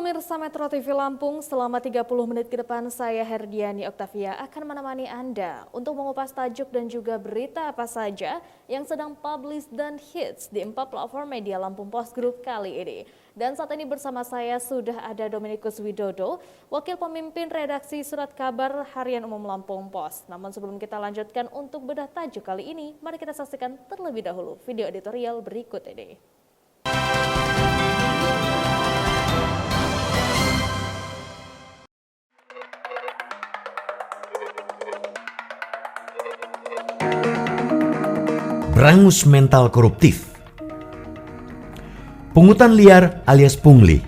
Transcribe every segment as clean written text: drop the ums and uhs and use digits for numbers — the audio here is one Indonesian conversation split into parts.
pemirsa Metro TV Lampung, selama 30 menit ke depan saya Herdiani Oktavia akan menemani Anda untuk mengupas tajuk dan juga berita apa saja yang sedang publish dan hits di 4 platform media Lampung Post Group kali ini. Dan saat ini bersama saya sudah ada Dominikus Widodo, Wakil Pemimpin Redaksi Surat Kabar Harian Umum Lampung Post. Namun sebelum kita lanjutkan untuk bedah tajuk kali ini, mari kita saksikan terlebih dahulu video editorial berikut ini. Berangus mental koruptif. Pungutan liar alias pungli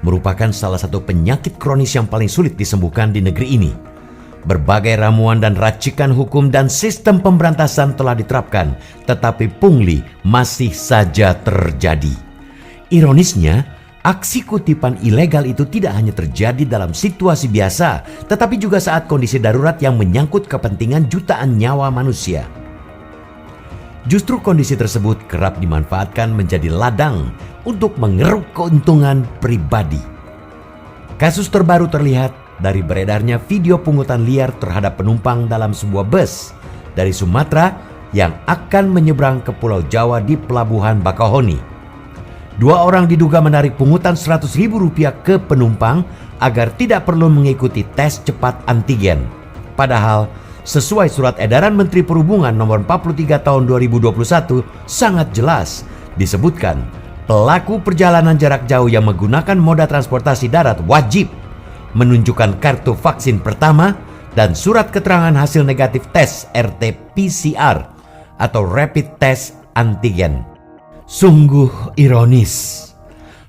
merupakan salah satu penyakit kronis yang paling sulit disembuhkan di negeri ini. Berbagai ramuan dan racikan hukum dan sistem pemberantasan telah diterapkan, tetapi pungli masih saja terjadi. Ironisnya, aksi kutipan ilegal itu tidak hanya terjadi dalam situasi biasa, tetapi juga saat kondisi darurat yang menyangkut kepentingan jutaan nyawa manusia. Justru kondisi tersebut kerap dimanfaatkan menjadi ladang untuk mengeruk keuntungan pribadi. Kasus terbaru terlihat dari beredarnya video pungutan liar terhadap penumpang dalam sebuah bus dari Sumatera yang akan menyeberang ke Pulau Jawa di Pelabuhan Bakauheni. 2 orang diduga menarik pungutan Rp100.000 ke penumpang agar tidak perlu mengikuti tes cepat antigen. Padahal sesuai surat edaran Menteri Perhubungan nomor 43 tahun 2021 sangat jelas disebutkan pelaku perjalanan jarak jauh yang menggunakan moda transportasi darat wajib menunjukkan kartu vaksin pertama dan surat keterangan hasil negatif tes RT-PCR atau Rapid Test Antigen. Sungguh ironis.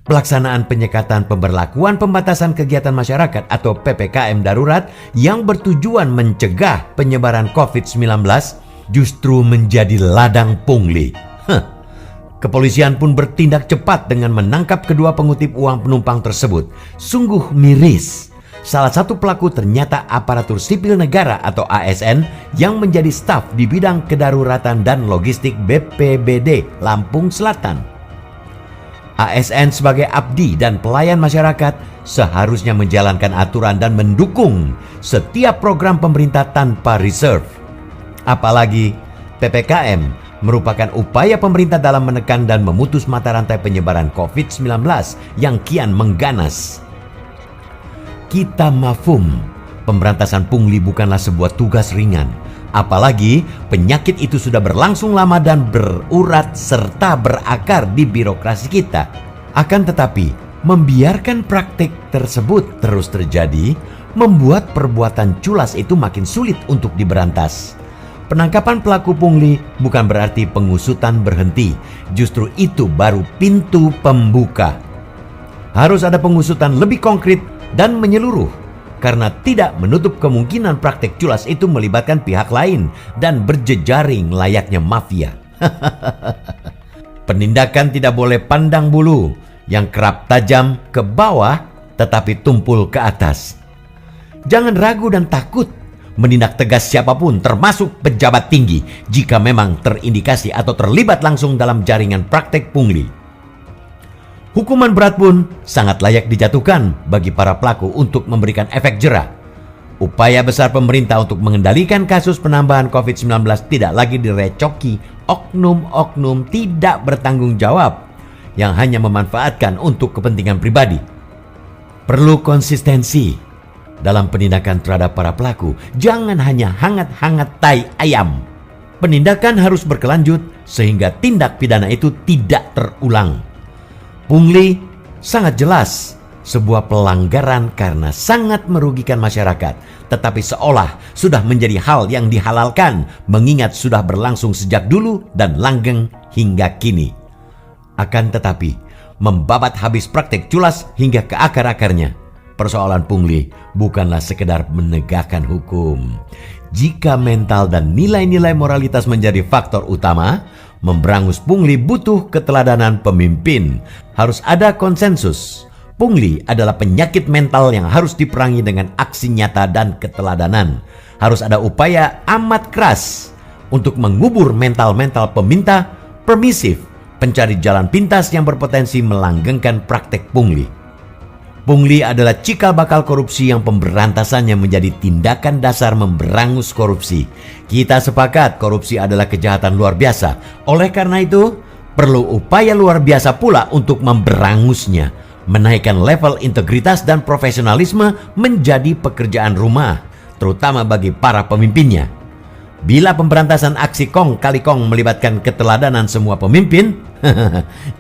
Pelaksanaan penyekatan pemberlakuan pembatasan kegiatan masyarakat atau PPKM darurat yang bertujuan mencegah penyebaran COVID-19 justru menjadi ladang pungli. Kepolisian pun bertindak cepat dengan menangkap kedua pengutip uang penumpang tersebut. Sungguh miris. Salah satu pelaku ternyata aparatur sipil negara atau ASN yang menjadi staf di bidang kedaruratan dan logistik BPBD Lampung Selatan. ASN sebagai abdi dan pelayan masyarakat seharusnya menjalankan aturan dan mendukung setiap program pemerintah tanpa reserve. Apalagi PPKM merupakan upaya pemerintah dalam menekan dan memutus mata rantai penyebaran COVID-19 yang kian mengganas. Kita mafhum, pemberantasan pungli bukanlah sebuah tugas ringan. Apalagi penyakit itu sudah berlangsung lama dan berurat serta berakar di birokrasi kita. Akan tetapi, membiarkan praktik tersebut terus terjadi membuat perbuatan culas itu makin sulit untuk diberantas. Penangkapan pelaku pungli bukan berarti pengusutan berhenti. Justru itu baru pintu pembuka. Harus ada pengusutan lebih konkret dan menyeluruh. Karena tidak menutup kemungkinan praktek culas itu melibatkan pihak lain dan berjejaring layaknya mafia. Penindakan tidak boleh pandang bulu yang kerap tajam ke bawah tetapi tumpul ke atas. Jangan ragu dan takut menindak tegas siapapun termasuk pejabat tinggi jika memang terindikasi atau terlibat langsung dalam jaringan praktek pungli. Hukuman berat pun sangat layak dijatuhkan bagi para pelaku untuk memberikan efek jera. Upaya besar pemerintah untuk mengendalikan kasus penambahan COVID-19 tidak lagi direcoki oknum-oknum tidak bertanggung jawab yang hanya memanfaatkan untuk kepentingan pribadi. Perlu konsistensi dalam penindakan terhadap para pelaku. Jangan hanya hangat-hangat tai ayam. Penindakan harus berkelanjut sehingga tindak pidana itu tidak terulang. Pungli sangat jelas sebuah pelanggaran karena sangat merugikan masyarakat, tetapi seolah sudah menjadi hal yang dihalalkan mengingat sudah berlangsung sejak dulu dan langgeng hingga kini. Akan tetapi, membabat habis praktek culas hingga ke akar-akarnya. Persoalan pungli bukanlah sekedar menegakkan hukum. Jika mental dan nilai-nilai moralitas menjadi faktor utama, memberangus pungli butuh keteladanan pemimpin. Harus ada konsensus. Pungli adalah penyakit mental yang harus diperangi dengan aksi nyata dan keteladanan. Harus ada upaya amat keras untuk mengubur mental-mental peminta, permisif, pencari jalan pintas yang berpotensi melanggengkan praktek pungli. Pungli adalah cikal bakal korupsi yang pemberantasannya menjadi tindakan dasar memberangus korupsi. Kita sepakat korupsi adalah kejahatan luar biasa. Oleh karena itu, perlu upaya luar biasa pula untuk memberangusnya. Menaikkan level integritas dan profesionalisme menjadi pekerjaan rumah, terutama bagi para pemimpinnya. Bila pemberantasan aksi kong kali kong melibatkan keteladanan semua pemimpin,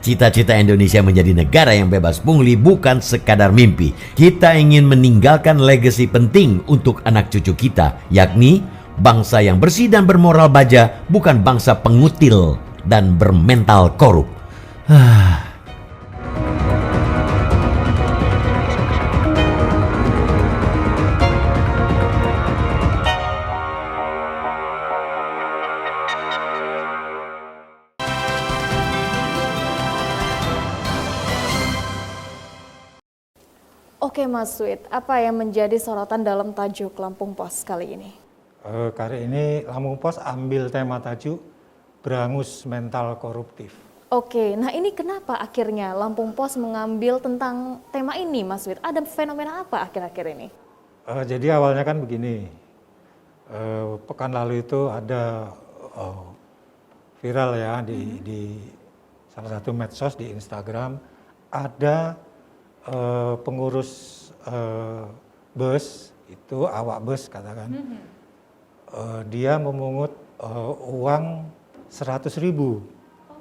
cita-cita Indonesia menjadi negara yang bebas pungli bukan sekadar mimpi. Kita ingin meninggalkan legasi penting untuk anak cucu kita, yakni bangsa yang bersih dan bermoral baja, bukan bangsa pengutil dan bermental korup. Oke Mas Wid, apa yang menjadi sorotan dalam tajuk Lampung Pos kali ini? Kali ini Lampung Pos ambil tema tajuk berangus mental koruptif. Oke, nah ini kenapa akhirnya Lampung Pos mengambil tentang tema ini Mas Wid? Ada fenomena apa akhir-akhir ini? Jadi awalnya kan begini, pekan lalu itu ada viral ya di salah satu medsos di Instagram, ada pengurus bus itu, awak bus katakan, dia memungut uang 100.000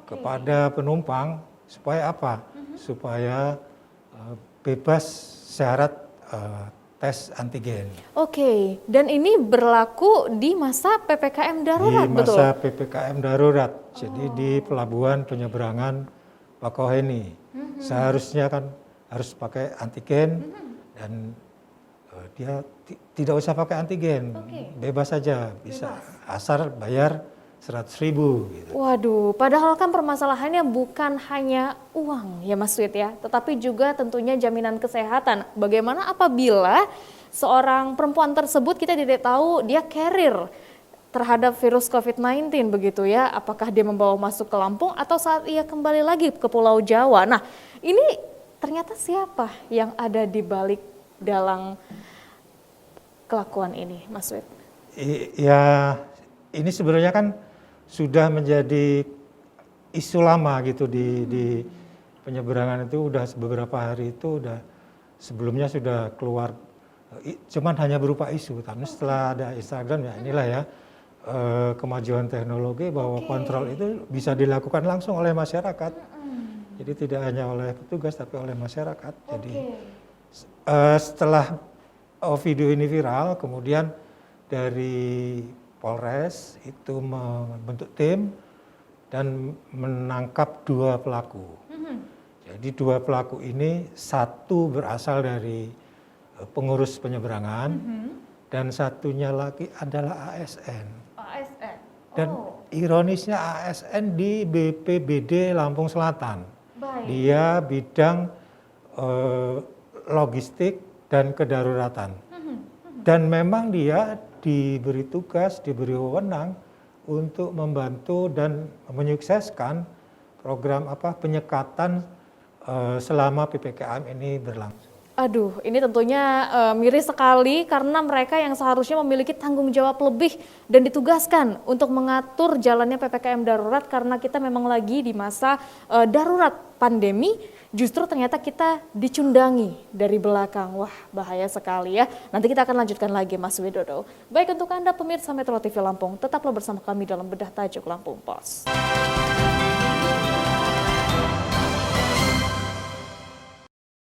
kepada penumpang supaya apa? Supaya bebas syarat tes antigen. Oke, dan ini berlaku di masa PPKM darurat, di betul? masa PPKM darurat, jadi di pelabuhan penyeberangan Bakauheni. Seharusnya kan harus pakai antigen dan dia tidak usah pakai antigen, bebas saja, bisa asal bayar 100.000 gitu. Waduh, padahal kan permasalahannya bukan hanya uang ya Mas Wid ya, tetapi juga tentunya jaminan kesehatan. Bagaimana apabila seorang perempuan tersebut kita tidak tahu dia carrier terhadap virus COVID-19 begitu ya, apakah dia membawa masuk ke Lampung atau saat ia kembali lagi ke Pulau Jawa. Nah, ini ternyata siapa yang ada di balik dalam kelakuan ini, Mas Wid? Ya, ini sebenarnya kan sudah menjadi isu lama gitu di penyeberangan itu, udah beberapa hari itu udah sebelumnya sudah keluar, cuman hanya berupa isu. Tapi setelah ada Instagram ya inilah ya kemajuan teknologi bahwa kontrol itu bisa dilakukan langsung oleh masyarakat. Jadi tidak hanya oleh petugas tapi oleh masyarakat. Jadi setelah video ini viral, kemudian dari Polres itu membentuk tim dan menangkap 2 pelaku. Jadi 2 pelaku ini, satu berasal dari pengurus penyeberangan dan satunya lagi adalah ASN. ASN. Dan ironisnya ASN di BPBD Lampung Selatan. Baik. Dia bidang logistik dan kedaruratan. Dan memang dia diberi tugas, diberi wewenang untuk membantu dan menyukseskan program penyekatan selama PPKM ini berlangsung. Aduh, ini tentunya miris sekali karena mereka yang seharusnya memiliki tanggung jawab lebih dan ditugaskan untuk mengatur jalannya PPKM darurat karena kita memang lagi di masa darurat pandemi, justru ternyata kita dicundangi dari belakang. Wah, bahaya sekali ya. Nanti kita akan lanjutkan lagi Mas Widodo. Baik, untuk Anda pemirsa Metro TV Lampung, tetaplah bersama kami dalam Bedah Tajuk Lampung Pos.